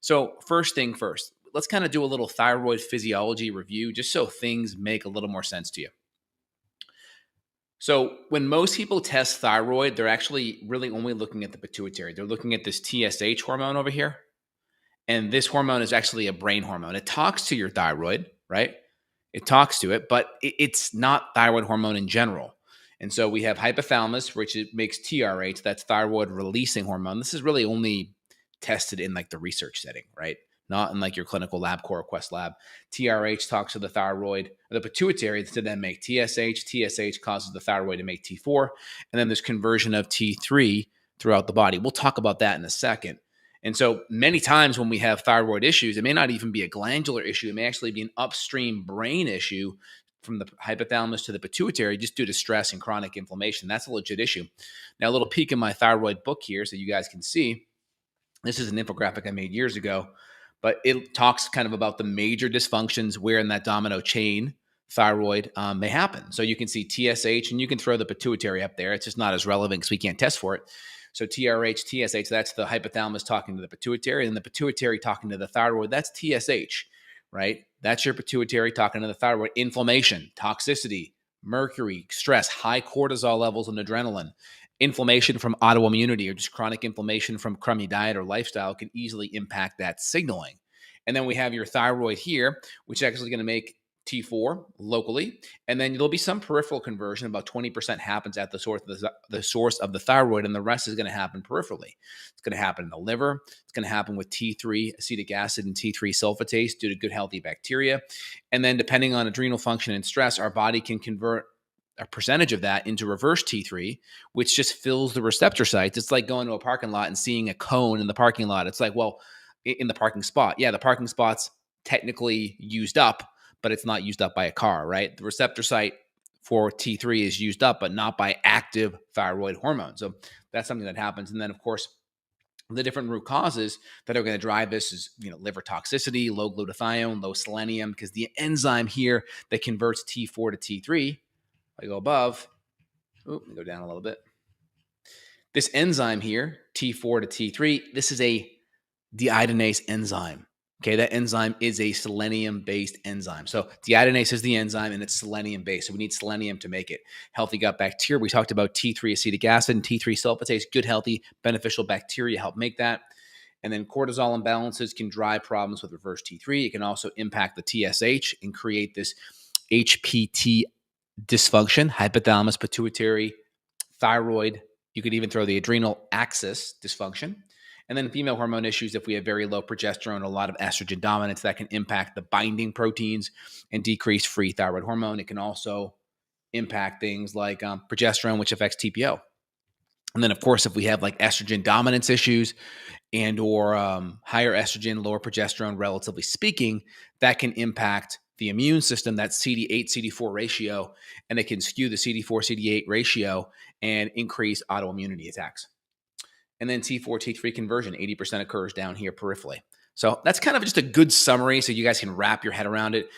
So first thing first, let's kind of do a little thyroid physiology review just so things make a little more sense to you. So when most people test thyroid, they're actually really only looking at the pituitary. They're looking at this TSH hormone over here. And this hormone is actually a brain hormone. It talks to your thyroid, right? It talks to it, but it's not thyroid hormone in general. And so we have hypothalamus, which it makes TRH, that's thyroid releasing hormone. This is really only tested in like the research setting, right? Not in like your clinical lab, Quest lab. TRH talks to the thyroid, the pituitary to then make TSH. TSH causes the thyroid to make T4. And then there's conversion of T3 throughout the body. We'll talk about that in a second. And so many times when we have thyroid issues, it may not even be a glandular issue. It may actually be an upstream brain issue from the hypothalamus to the pituitary just due to stress and chronic inflammation. That's a legit issue. Now, a little peek in my thyroid book here so you guys can see. This is an infographic I made years ago, but it talks kind of about the major dysfunctions where in that domino chain thyroid may happen. So you can see TSH, and you can throw the pituitary up there. It's just not as relevant because we can't test for it. So TRH, TSH, that's the hypothalamus talking to the pituitary, and the pituitary talking to the thyroid. That's TSH, right? That's your pituitary talking to the thyroid. Inflammation, toxicity, mercury, stress, high cortisol levels and adrenaline. Inflammation from autoimmunity or just chronic inflammation from crummy diet or lifestyle can easily impact that signaling. And then we have your thyroid here, which is actually going to make T4 locally, and then there'll be some peripheral conversion. About 20% happens at the source of the thyroid, and the rest is going to happen peripherally. It's going to happen in the liver. It's going to happen with T3 acetic acid and T3 sulfatase due to good healthy bacteria. And then depending on adrenal function and stress, our body can convert a percentage of that into reverse T3, which just fills the receptor sites. It's like going to a parking lot and seeing a cone in the parking lot. It's like, well, in the parking spot. Yeah, the parking spot's technically used up, but it's not used up by a car, right? The receptor site for T3 is used up, but not by active thyroid hormone. So that's something that happens. And then, of course, the different root causes that are going to drive this is, liver toxicity, low glutathione, low selenium, because the enzyme here that converts T4 to T3, if I go above, let me go down a little bit. This enzyme here, T4 to T3, this is a deiodinase enzyme. Okay, that enzyme is a selenium-based enzyme. So deiodinase is the enzyme, and it's selenium-based. So we need selenium to make it. Healthy gut bacteria, we talked about T3 acetic acid and T3 sulfatase. Good, healthy, beneficial bacteria help make that. And then cortisol imbalances can drive problems with reverse T3. It can also impact the TSH and create this HPT dysfunction, hypothalamus-Pituitary-Thyroid. You could even throw the adrenal axis dysfunction. And then female hormone issues, if we have very low progesterone, a lot of estrogen dominance, that can impact the binding proteins and decrease free thyroid hormone. It can also impact things like progesterone, which affects TPO. And then, of course, if we have like estrogen dominance issues and or higher estrogen, lower progesterone, relatively speaking, that can impact the immune system, that CD8, CD4 ratio, and it can skew the CD4, CD8 ratio and increase autoimmunity attacks. And then T4, T3 conversion, 80% occurs down here peripherally. So that's kind of just a good summary so you guys can wrap your head around it.